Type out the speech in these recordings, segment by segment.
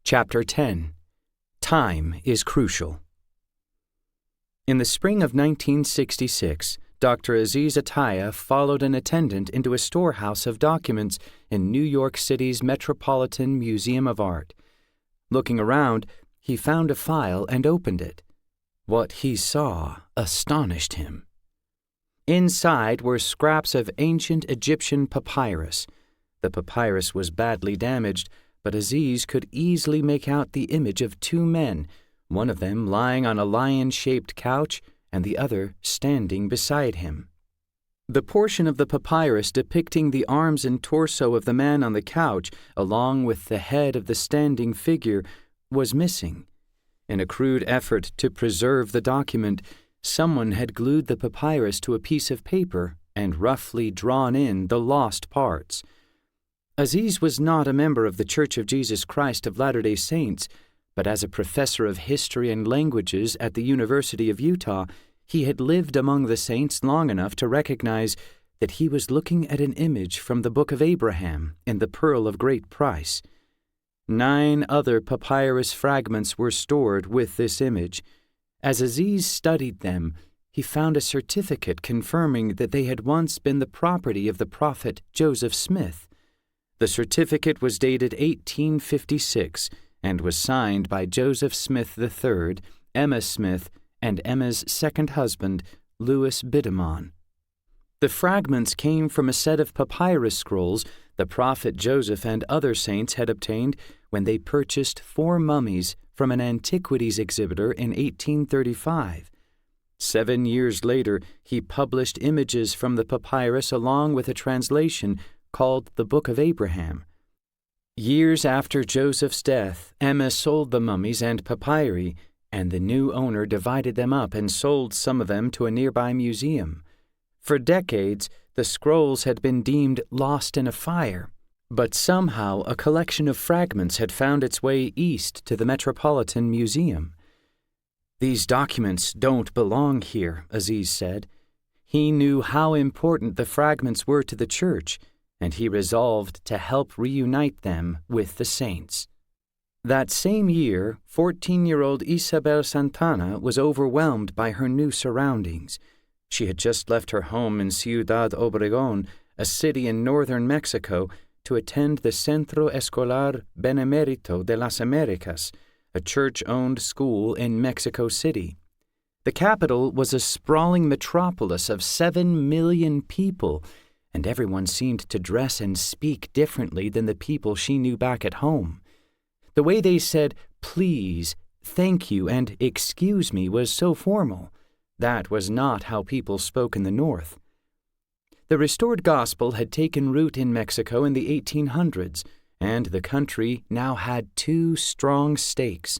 Chapter 10. Time is Crucial. In the spring of 1966, Dr. Aziz Ataya followed an attendant into a storehouse of documents in New York City's Metropolitan Museum of Art. Looking around, he found a file and opened it. What he saw astonished him. Inside were scraps of ancient Egyptian papyrus. The papyrus was badly damaged, but Aziz could easily make out the image of two men, one of them lying on a lion-shaped couch and the other standing beside him. The portion of the papyrus depicting the arms and torso of the man on the couch, along with the head of the standing figure, was missing. In a crude effort to preserve the document, someone had glued the papyrus to a piece of paper and roughly drawn in the lost parts. Aziz was not a member of the Church of Jesus Christ of Latter-day Saints, but as a professor of history and languages at the University of Utah, he had lived among the saints long enough to recognize that he was looking at an image from the Book of Abraham in the Pearl of Great Price. 9 other papyrus fragments were stored with this image. As Aziz studied them, he found a certificate confirming that they had once been the property of the prophet Joseph Smith. The certificate was dated 1856 and was signed by Joseph Smith III, Emma Smith, and Emma's second husband, Louis Bidamon. The fragments came from a set of papyrus scrolls the prophet Joseph and other saints had obtained when they purchased 4 mummies from an antiquities exhibitor in 1835. 7 years later, he published images from the papyrus along with a translation called the Book of Abraham. Years after Joseph's death, Emma sold the mummies and papyri, and the new owner divided them up and sold some of them to a nearby museum. For decades, the scrolls had been deemed lost in a fire, but somehow a collection of fragments had found its way east to the Metropolitan Museum. "These documents don't belong here," Aziz said. He knew how important the fragments were to the church, and he resolved to help reunite them with the saints. That same year, 14-year-old Isabel Santana was overwhelmed by her new surroundings. She had just left her home in Ciudad Obregón, a city in northern Mexico, to attend the Centro Escolar Benemérito de las Américas, a church-owned school in Mexico City. The capital was a sprawling metropolis of 7 million people, and everyone seemed to dress and speak differently than the people she knew back at home. The way they said please, thank you, and excuse me was so formal. That was not how people spoke in the North. The restored gospel had taken root in Mexico in the 1800s, and the country now had 2 strong stakes.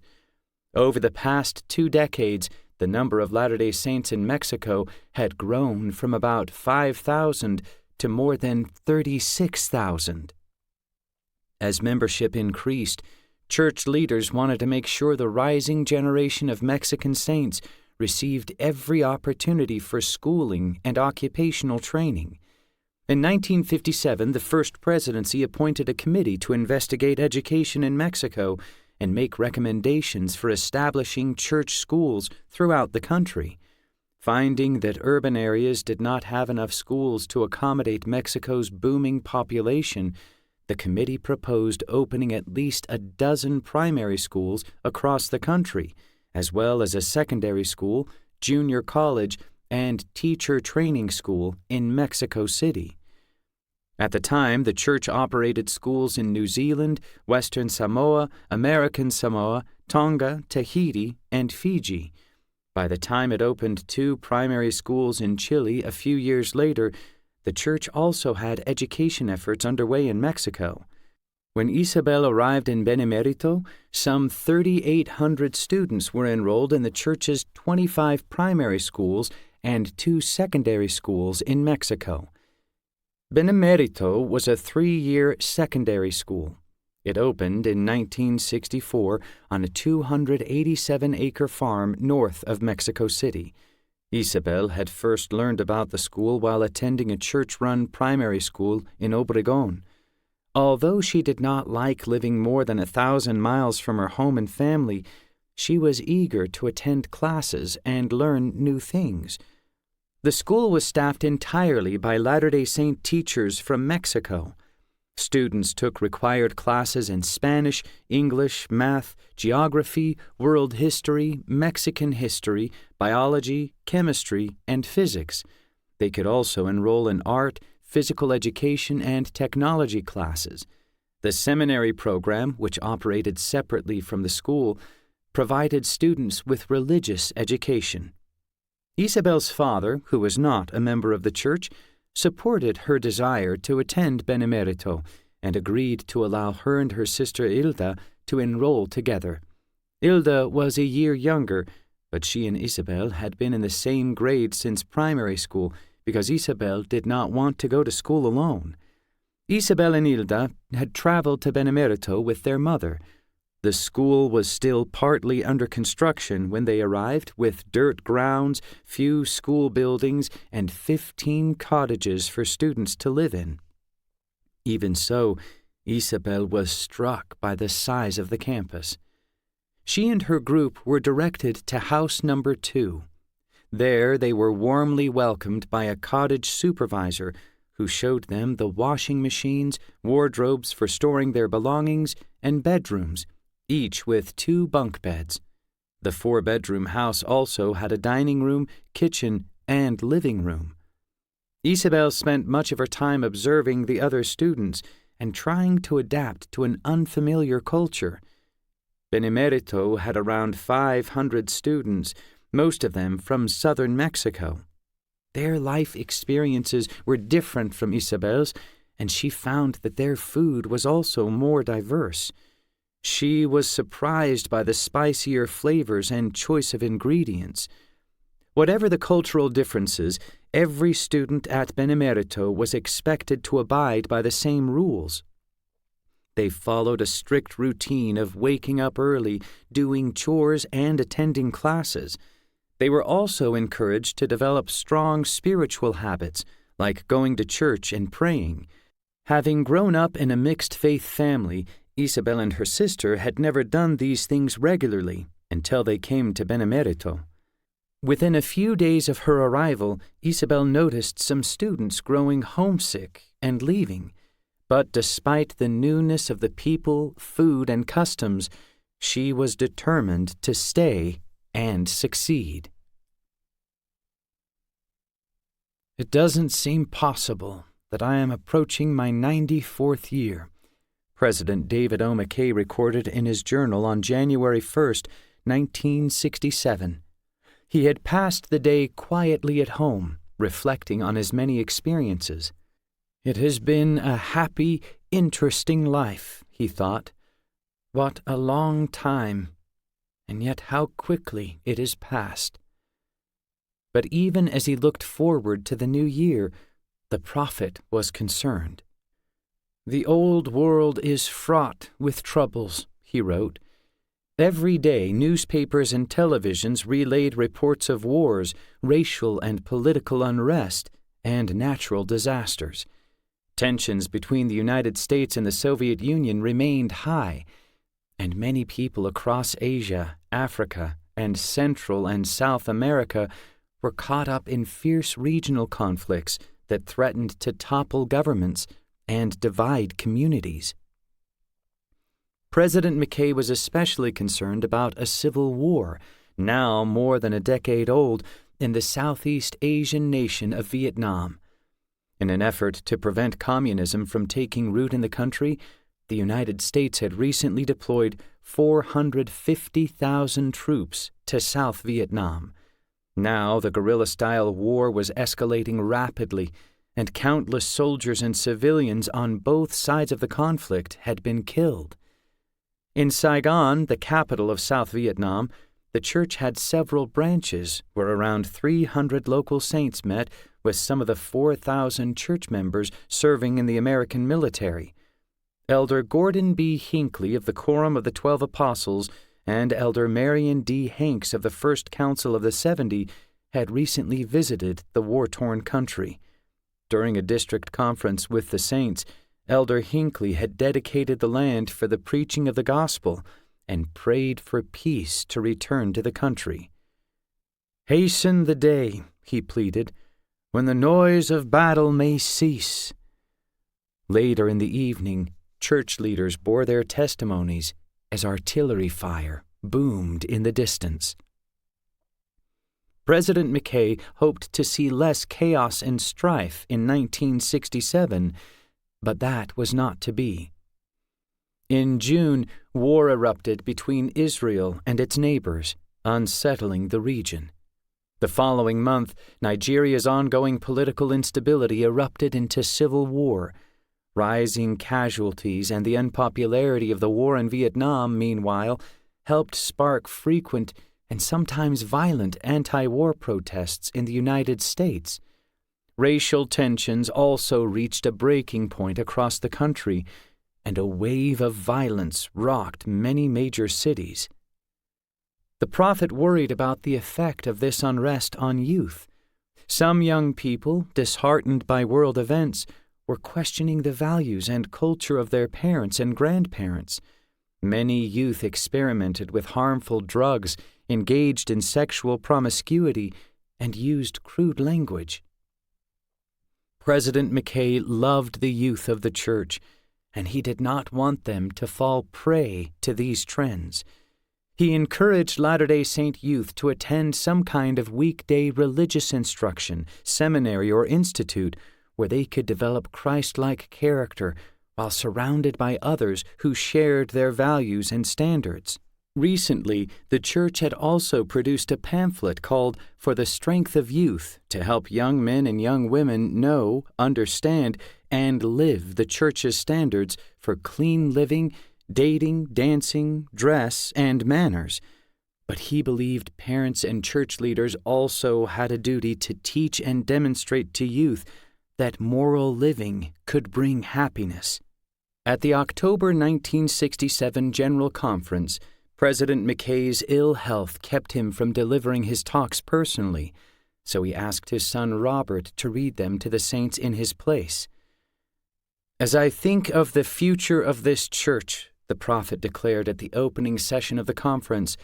Over the past 2 decades, the number of Latter-day Saints in Mexico had grown from about 5,000 to more than 36,000. As membership increased, church leaders wanted to make sure the rising generation of Mexican saints received every opportunity for schooling and occupational training. In 1957, the First Presidency appointed a committee to investigate education in Mexico and make recommendations for establishing church schools throughout the country. Finding that urban areas did not have enough schools to accommodate Mexico's booming population, the committee proposed opening at least 12 primary schools across the country, as well as a secondary school, junior college, and teacher training school in Mexico City. At the time, the church operated schools in New Zealand, Western Samoa, American Samoa, Tonga, Tahiti, and Fiji. By the time it opened 2 primary schools in Chile a few years later, the church also had education efforts underway in Mexico. When Isabel arrived in Benemérito, some 3,800 students were enrolled in the church's 25 primary schools and 2 secondary schools in Mexico. Benemérito was a 3-year secondary school. It opened in 1964 on a 287-acre farm north of Mexico City. Isabel had first learned about the school while attending a church-run primary school in Obregón. Although she did not like living more than 1,000 miles from her home and family, she was eager to attend classes and learn new things. The school was staffed entirely by Latter-day Saint teachers from Mexico. Students took required classes in Spanish, English, math, geography, world history, Mexican history, biology, chemistry, and physics. They could also enroll in art, physical education, and technology classes. The seminary program, which operated separately from the school, provided students with religious education. Isabel's father, who was not a member of the church, supported her desire to attend Benemerito and agreed to allow her and her sister Hilda to enroll together. Hilda was a year younger, but she and Isabel had been in the same grade since primary school because Isabel did not want to go to school alone. Isabel and Hilda had traveled to Benemerito with their mother. The school was still partly under construction when they arrived, with dirt grounds, few school buildings, and 15 cottages for students to live in. Even so, Isabel was struck by the size of the campus. She and her group were directed to house number 2. There they were warmly welcomed by a cottage supervisor who showed them the washing machines, wardrobes for storing their belongings, and bedrooms, each with 2 bunk beds. The 4-bedroom house also had a dining room, kitchen, and living room. Isabel spent much of her time observing the other students and trying to adapt to an unfamiliar culture. Benemerito had around 500 students, most of them from southern Mexico. Their life experiences were different from Isabel's, and she found that their food was also more diverse. She was surprised by the spicier flavors and choice of ingredients. Whatever the cultural differences, every student at Benemerito was expected to abide by the same rules. They followed a strict routine of waking up early, doing chores, and attending classes. They were also encouraged to develop strong spiritual habits, like going to church and praying. Having grown up in a mixed-faith family, Isabel and her sister had never done these things regularly until they came to Benemerito. Within a few days of her arrival, Isabel noticed some students growing homesick and leaving. But despite the newness of the people, food, and customs, she was determined to stay and succeed. It doesn't seem possible that I am approaching my 94th year, President David O. McKay recorded in his journal on January 1st, 1967. He had passed the day quietly at home, reflecting on his many experiences. It has been a happy, interesting life, he thought. What a long time, and yet how quickly it has passed. But even as he looked forward to the new year, the prophet was concerned. The old world is fraught with troubles, he wrote. Every day, newspapers and televisions relayed reports of wars, racial and political unrest, and natural disasters. Tensions between the United States and the Soviet Union remained high, and many people across Asia, Africa, and Central and South America were caught up in fierce regional conflicts that threatened to topple governments and divide communities. President McKay was especially concerned about a civil war, now more than a decade old, in the Southeast Asian nation of Vietnam. In an effort to prevent communism from taking root in the country, the United States had recently deployed 450,000 troops to South Vietnam. Now the guerrilla-style war was escalating rapidly, and countless soldiers and civilians on both sides of the conflict had been killed. In Saigon, the capital of South Vietnam, the church had several branches where around 300 local saints met with some of the 4,000 church members serving in the American military. Elder Gordon B. Hinckley of the Quorum of the 12 Apostles and Elder Marion D. Hanks of the First Council of the 70 had recently visited the war-torn country. During a district conference with the saints, Elder Hinckley had dedicated the land for the preaching of the gospel and prayed for peace to return to the country. "Hasten the day," he pleaded, "when the noise of battle may cease." Later in the evening, church leaders bore their testimonies as artillery fire boomed in the distance. President McKay hoped to see less chaos and strife in 1967, but that was not to be. In June, war erupted between Israel and its neighbors, unsettling the region. The following month, Nigeria's ongoing political instability erupted into civil war. Rising casualties and the unpopularity of the war in Vietnam, meanwhile, helped spark frequent and sometimes violent anti-war protests in the United States. Racial tensions also reached a breaking point across the country, and a wave of violence rocked many major cities. The prophet worried about the effect of this unrest on youth. Some young people, disheartened by world events, were questioning the values and culture of their parents and grandparents. Many youth experimented with harmful drugs, engaged in sexual promiscuity, and used crude language. President McKay loved the youth of the church, and he did not want them to fall prey to these trends. He encouraged Latter-day Saint youth to attend some kind of weekday religious instruction, seminary, or institute where they could develop Christ-like character while surrounded by others who shared their values and standards. Recently, the church had also produced a pamphlet called For the Strength of Youth to help young men and young women know, understand, and live the church's standards for clean living, dating, dancing, dress, and manners. But he believed parents and church leaders also had a duty to teach and demonstrate to youth that moral living could bring happiness. At the October 1967 General Conference, President McKay's ill health kept him from delivering his talks personally, so he asked his son Robert to read them to the saints in his place. "As I think of the future of this church," the prophet declared at the opening session of the conference,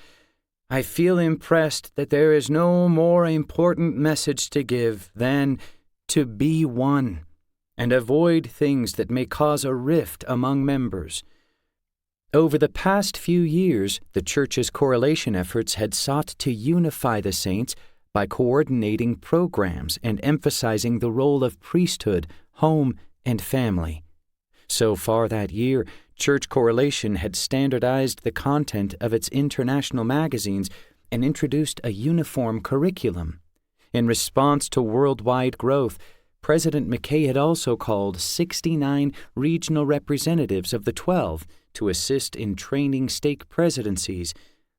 "I feel impressed that there is no more important message to give than to be one and avoid things that may cause a rift among members." Over the past few years, the church's correlation efforts had sought to unify the saints by coordinating programs and emphasizing the role of priesthood, home, and family. So far that year, Church Correlation had standardized the content of its international magazines and introduced a uniform curriculum. In response to worldwide growth, President McKay had also called 69 regional representatives of the 12 to assist in training stake presidencies,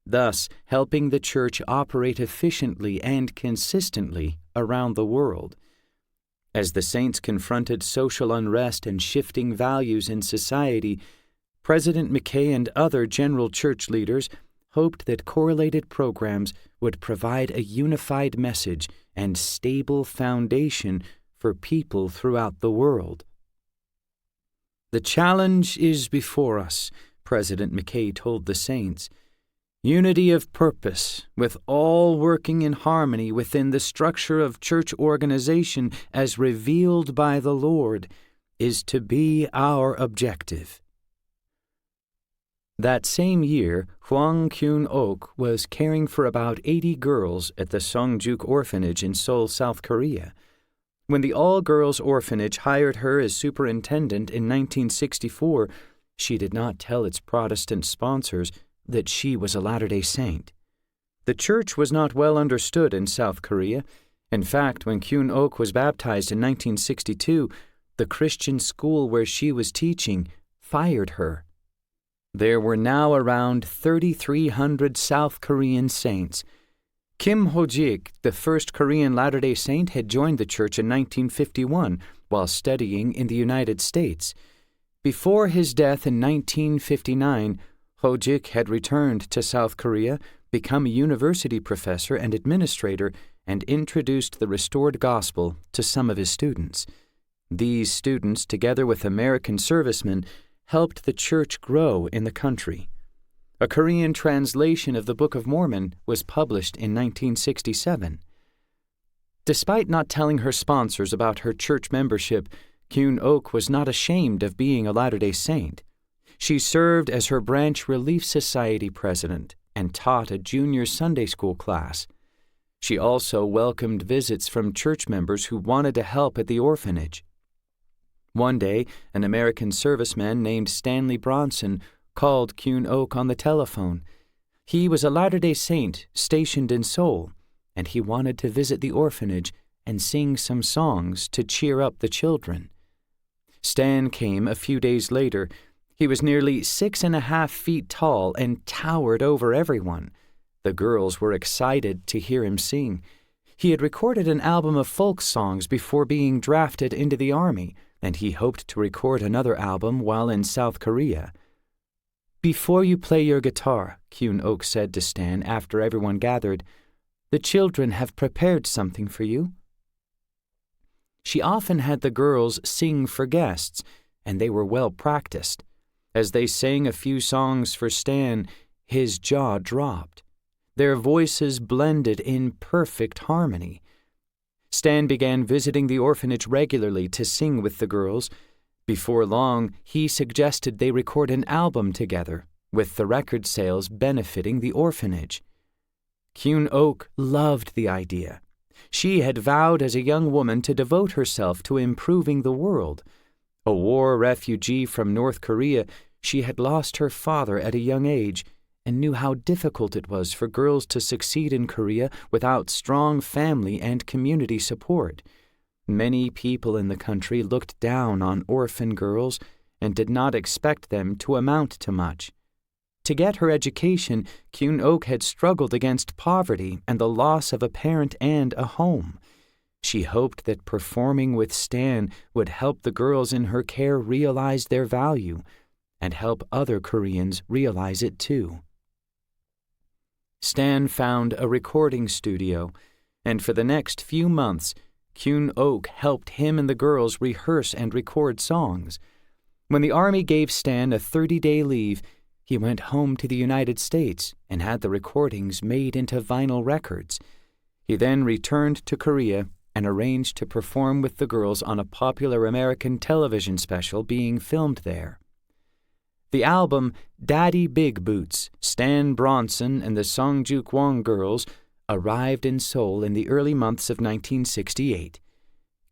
thus helping the church operate efficiently and consistently around the world. As the saints confronted social unrest and shifting values in society, President McKay and other general church leaders hoped that correlated programs would provide a unified message and stable foundation for people throughout the world. "The challenge is before us," President McKay told the saints. "Unity of purpose, with all working in harmony within the structure of church organization as revealed by the Lord, is to be our objective." That same year, Hwang Kyun-ok was caring for about 80 girls at the Songjuk Orphanage in Seoul, South Korea. When the all-girls orphanage hired her as superintendent in 1964, she did not tell its Protestant sponsors that she was a Latter-day Saint. The church was not well understood in South Korea. In fact, when Kyun-ok was baptized in 1962, the Christian school where she was teaching fired her. There were now around 3,300 South Korean saints. Kim Ho-jik, the first Korean Latter-day Saint, had joined the church in 1951 while studying in the United States. Before his death in 1959, Ho-jik had returned to South Korea, become a university professor and administrator, and introduced the restored gospel to some of his students. These students, together with American servicemen, helped the church grow in the country. A Korean translation of the Book of Mormon was published in 1967. Despite not telling her sponsors about her church membership, Kyun-ok was not ashamed of being a Latter-day Saint. She served as her branch Relief Society president and taught a junior Sunday school class. She also welcomed visits from church members who wanted to help at the orphanage. One day, an American serviceman named Stanley Bronson called Kyun-ok on the telephone. He was a Latter-day Saint stationed in Seoul, and he wanted to visit the orphanage and sing some songs to cheer up the children. Stan came a few days later. He was nearly 6.5 feet tall and towered over everyone. The girls were excited to hear him sing. He had recorded an album of folk songs before being drafted into the Army, and he hoped to record another album while in South Korea. "Before you play your guitar," Kyun-ok said to Stan after everyone gathered, "the children have prepared something for you." She often had the girls sing for guests, and they were well practiced. As they sang a few songs for Stan, his jaw dropped. Their voices blended in perfect harmony. Stan began visiting the orphanage regularly to sing with the girls. Before long, he suggested they record an album together, with the record sales benefiting the orphanage. Kyun-ok loved the idea. She had vowed as a young woman to devote herself to improving the world. A war refugee from North Korea, she had lost her father at a young age and knew how difficult it was for girls to succeed in Korea without strong family and community support. Many people in the country looked down on orphan girls and did not expect them to amount to much. To get her education, Kyun-ok had struggled against poverty and the loss of a parent and a home. She hoped that performing with Stan would help the girls in her care realize their value and help other Koreans realize it too. Stan found a recording studio, and for the next few months, Kyun-ok helped him and the girls rehearse and record songs. When the Army gave Stan a 30-day leave, he went home to the United States and had the recordings made into vinyl records. He then returned to Korea and arranged to perform with the girls on a popular American television special being filmed there. The album Daddy Big Boots, Stan Bronson and the Songju-kwon Girls arrived in Seoul in the early months of 1968.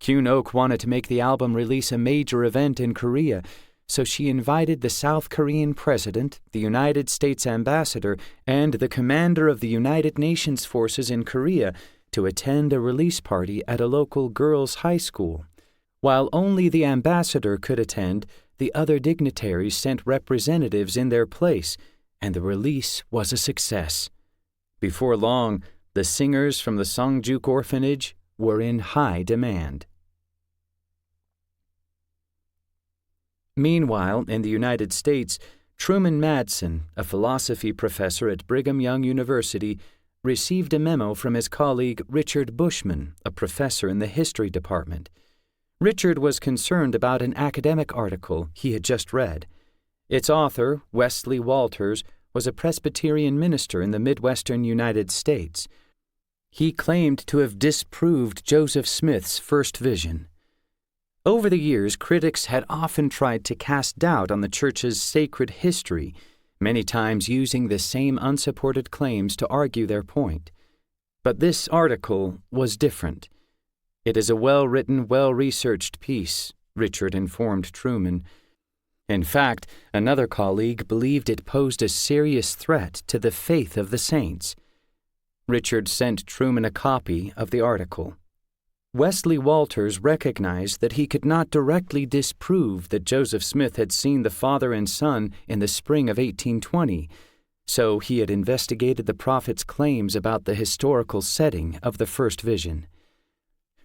Kyun-ok wanted to make the album release a major event in Korea, so she invited the South Korean president, the United States ambassador, and the commander of the United Nations forces in Korea to attend a release party at a local girls' high school. While only the ambassador could attend, the other dignitaries sent representatives in their place, and the release was a success. Before long, the singers from the Songjuk orphanage were in high demand. Meanwhile, in the United States, Truman Madsen, a philosophy professor at Brigham Young University, received a memo from his colleague Richard Bushman, a professor in the history department. Richard was concerned about an academic article he had just read. Its author, Wesley Walters, was a Presbyterian minister in the Midwestern United States. He claimed to have disproved Joseph Smith's first vision. Over the years, critics had often tried to cast doubt on the church's sacred history, many times using the same unsupported claims to argue their point. But this article was different. "It is a well-written, well-researched piece," Richard informed Truman. In fact, another colleague believed it posed a serious threat to the faith of the saints. Richard sent Truman a copy of the article. Wesley Walters recognized that he could not directly disprove that Joseph Smith had seen the Father and Son in the spring of 1820, so he had investigated the prophet's claims about the historical setting of the first vision.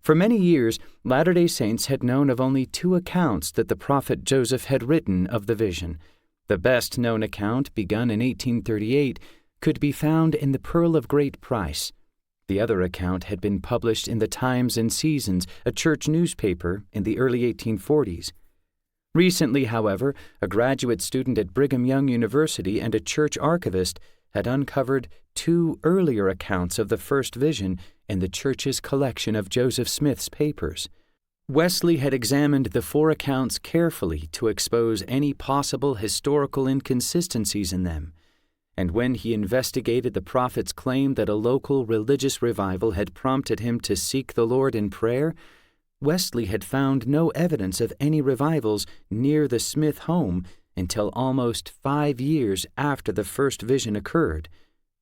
For many years, Latter-day Saints had known of only 2 accounts that the prophet Joseph had written of the vision. The best-known account, begun in 1838, could be found in the Pearl of Great Price. The other account had been published in the Times and Seasons, a church newspaper, in the early 1840s. Recently, however, a graduate student at Brigham Young University and a church archivist had uncovered 2 earlier accounts of the first vision in the church's collection of Joseph Smith's papers. Wesley had examined the 4 accounts carefully to expose any possible historical inconsistencies in them, and when he investigated the prophet's claim that a local religious revival had prompted him to seek the Lord in prayer, Wesley had found no evidence of any revivals near the Smith home until almost 5 years after the first vision occurred.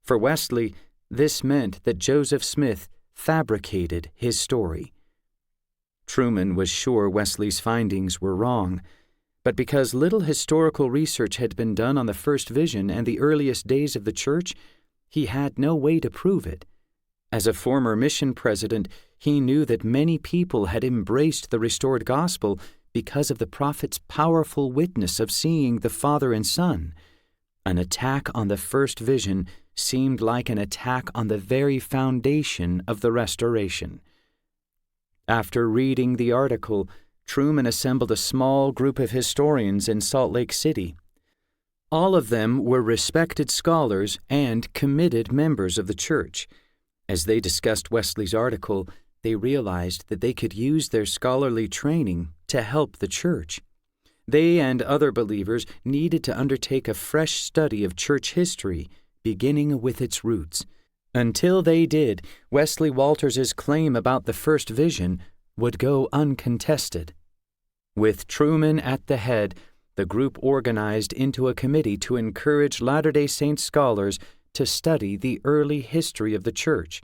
For Wesley, this meant that Joseph Smith fabricated his story. Truman was sure Wesley's findings were wrong, but because little historical research had been done on the first vision and the earliest days of the church, he had no way to prove it. As a former mission president, he knew that many people had embraced the restored gospel because of the prophet's powerful witness of seeing the Father and Son. An attack on the first vision seemed like an attack on the very foundation of the restoration. After reading the article, Truman assembled a small group of historians in Salt Lake City. All of them were respected scholars and committed members of the church. As they discussed Wesley's article, they realized that they could use their scholarly training to help the church. They and other believers needed to undertake a fresh study of church history, beginning with its roots. Until they did, Wesley Walters's claim about the first vision would go uncontested. With Truman at the head, the group organized into a committee to encourage Latter-day Saints scholars to study the early history of the church.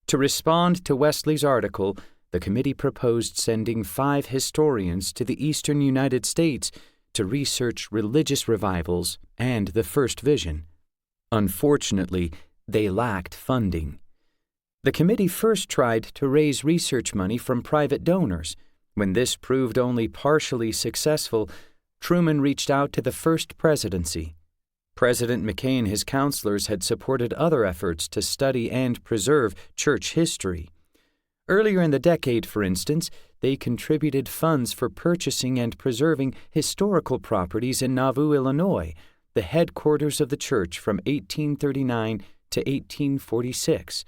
To respond to Wesley's article, the committee proposed sending 5 historians to the eastern United States to research religious revivals and the first vision. Unfortunately, they lacked funding. The committee first tried to raise research money from private donors. When this proved only partially successful, Truman reached out to the first presidency. President McKay and his counselors had supported other efforts to study and preserve church history. Earlier in the decade, for instance, they contributed funds for purchasing and preserving historical properties in Nauvoo, Illinois, the headquarters of the church from 1839 to 1846.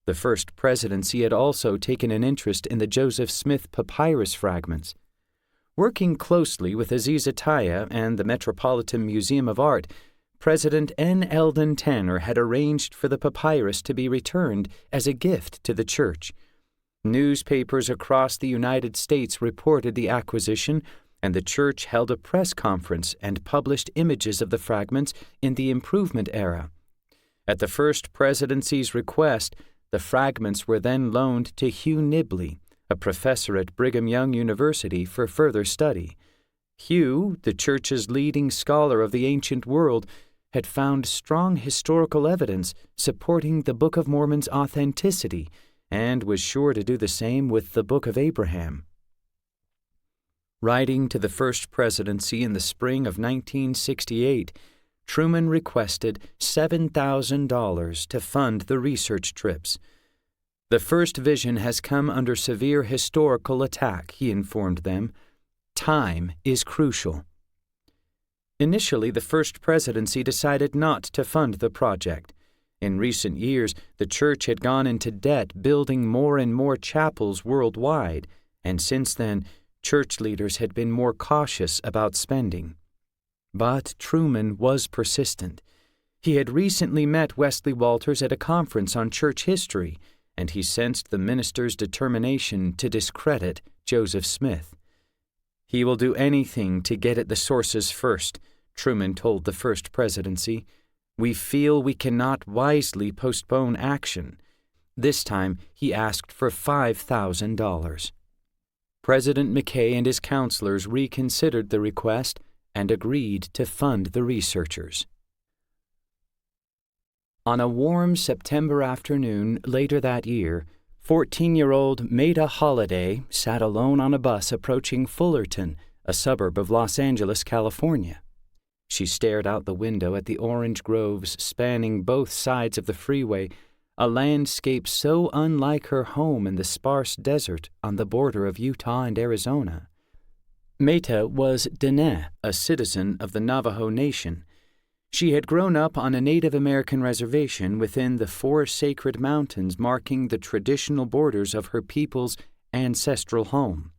The first presidency had also taken an interest in the Joseph Smith papyrus fragments. Working closely with Aziz Atiyah and the Metropolitan Museum of Art, President N. Eldon Tanner had arranged for the papyrus to be returned as a gift to the church. Newspapers across the United States reported the acquisition, and the church held a press conference and published images of the fragments in the Improvement era. At the first presidency's request, the fragments were then loaned to Hugh Nibley, a professor at Brigham Young University, for further study. Hugh, the church's leading scholar of the ancient world, had found strong historical evidence supporting the Book of Mormon's authenticity and was sure to do the same with the Book of Abraham. Writing to the first presidency in the spring of 1968, Truman requested $7,000 to fund the research trips. The first vision has come under severe historical attack, he informed them. Time is crucial. Initially, the first presidency decided not to fund the project. In recent years, the church had gone into debt building more and more chapels worldwide, and since then, church leaders had been more cautious about spending. But Truman was persistent. He had recently met Wesley Walters at a conference on church history, and he sensed the minister's determination to discredit Joseph Smith. "He will do anything to get at the sources first," Truman told the first presidency. "We feel we cannot wisely postpone action." This time, he asked for $5,000. President McKay and his counselors reconsidered the request and agreed to fund the researchers. On a warm September afternoon later that year, 14-year-old Maida Holliday sat alone on a bus approaching Fullerton, a suburb of Los Angeles, California. She stared out the window at the orange groves spanning both sides of the freeway, a landscape so unlike her home in the sparse desert on the border of Utah and Arizona. Meta was Diné, a citizen of the Navajo Nation. She had grown up on a Native American reservation within the 4 sacred mountains marking the traditional borders of her people's ancestral home.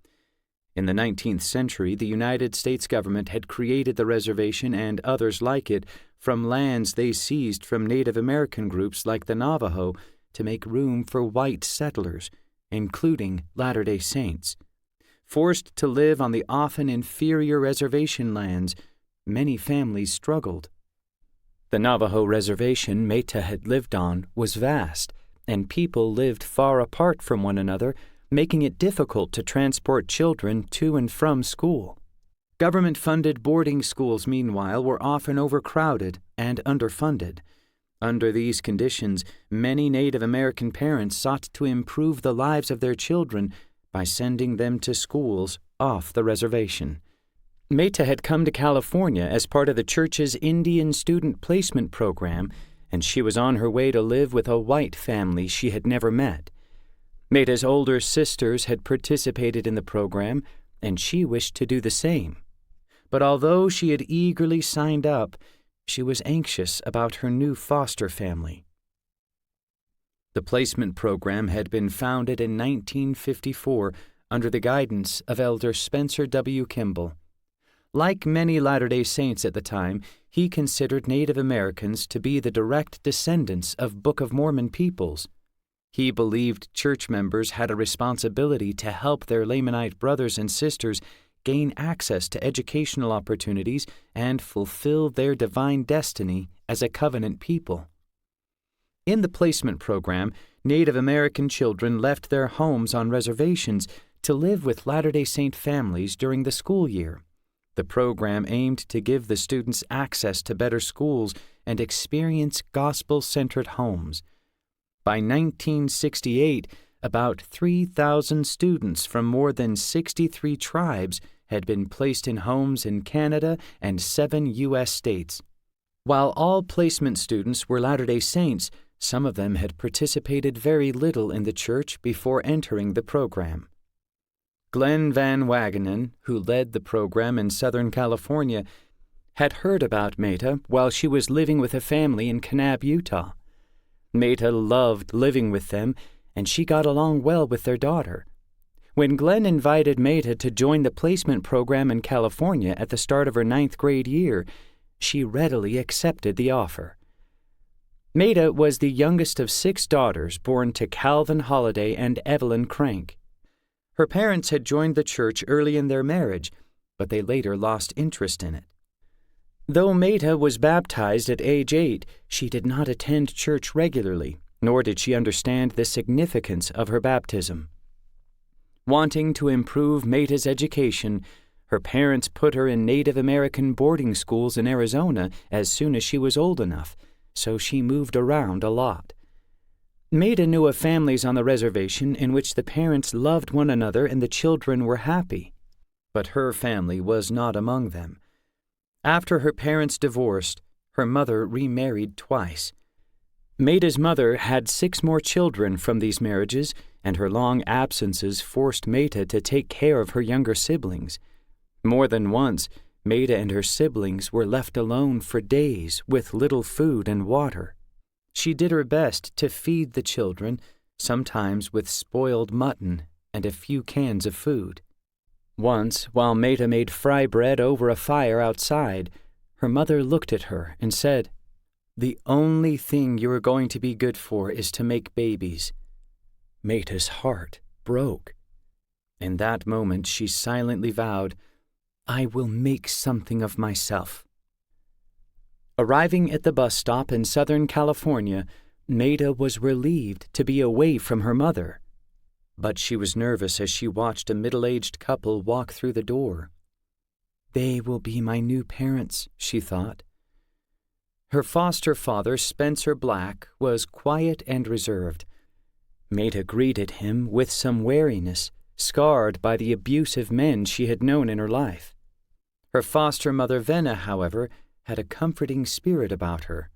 In the 19th century, the United States government had created the reservation and others like it from lands they seized from Native American groups like the Navajo to make room for white settlers, including Latter-day Saints. Forced to live on the often inferior reservation lands, many families struggled. The Navajo reservation Meta had lived on was vast, and people lived far apart from one another, making it difficult to transport children to and from school. Government-funded boarding schools, meanwhile, were often overcrowded and underfunded. Under these conditions, many Native American parents sought to improve the lives of their children by sending them to schools off the reservation. Meta had come to California as part of the church's Indian Student Placement Program, and she was on her way to live with a white family she had never met. Meta's older sisters had participated in the program, and she wished to do the same. But although she had eagerly signed up, she was anxious about her new foster family. The placement program had been founded in 1954 under the guidance of Elder Spencer W. Kimball. Like many Latter-day Saints at the time, he considered Native Americans to be the direct descendants of Book of Mormon peoples. He believed church members had a responsibility to help their Lamanite brothers and sisters gain access to educational opportunities and fulfill their divine destiny as a covenant people. In the placement program, Native American children left their homes on reservations to live with Latter-day Saint families during the school year. The program aimed to give the students access to better schools and experience gospel-centered homes. By 1968, about 3,000 students from more than 63 tribes had been placed in homes in Canada and 7 U.S. states. While all placement students were Latter-day Saints, some of them had participated very little in the church before entering the program. Glenn Van Wagenen, who led the program in Southern California, had heard about Meta while she was living with a family in Kanab, Utah. Meta loved living with them, and she got along well with their daughter. When Glenn invited Meta to join the placement program in California at the start of her 9th grade year, she readily accepted the offer. Meta was the youngest of 6 daughters born to Calvin Holliday and Evelyn Crank. Her parents had joined the church early in their marriage, but they later lost interest in it. Though Meta was baptized at age 8, she did not attend church regularly, nor did she understand the significance of her baptism. Wanting to improve Meta's education, her parents put her in Native American boarding schools in Arizona as soon as she was old enough, so she moved around a lot. Meta knew of families on the reservation in which the parents loved one another and the children were happy, but her family was not among them. After her parents divorced, her mother remarried twice. Meta's mother had 6 more children from these marriages, and her long absences forced Meta to take care of her younger siblings. More than once, Meta and her siblings were left alone for days with little food and water. She did her best to feed the children, sometimes with spoiled mutton and a few cans of food. Once, while Meta made fry bread over a fire outside, her mother looked at her and said, "The only thing you are going to be good for is to make babies." Meta's heart broke. In that moment, she silently vowed, "I will make something of myself." Arriving at the bus stop in Southern California, Meta was relieved to be away from her mother. But she was nervous as she watched a middle-aged couple walk through the door. "They will be my new parents," she thought. Her foster father, Spencer Black, was quiet and reserved. Meta greeted him with some wariness, scarred by the abusive men she had known in her life. Her foster mother, Venna, however, had a comforting spirit about her.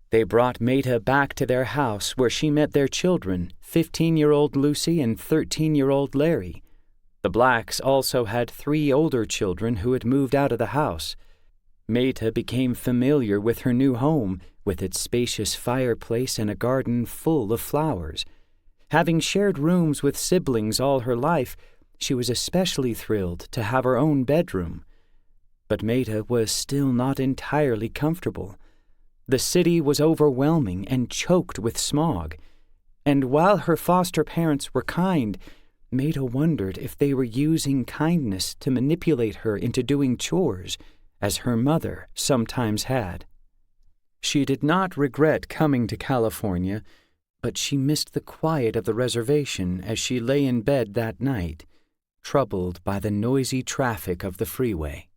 They brought Meta back to their house where she met their children, 15-year-old Lucy and 13-year-old Larry. The Blacks also had 3 older children who had moved out of the house. Meta became familiar with her new home, with its spacious fireplace and a garden full of flowers. Having shared rooms with siblings all her life, she was especially thrilled to have her own bedroom. But Meta was still not entirely comfortable. The city was overwhelming and choked with smog, and while her foster parents were kind, Meta wondered if they were using kindness to manipulate her into doing chores, as her mother sometimes had. She did not regret coming to California, but she missed the quiet of the reservation as she lay in bed that night, troubled by the noisy traffic of the freeway.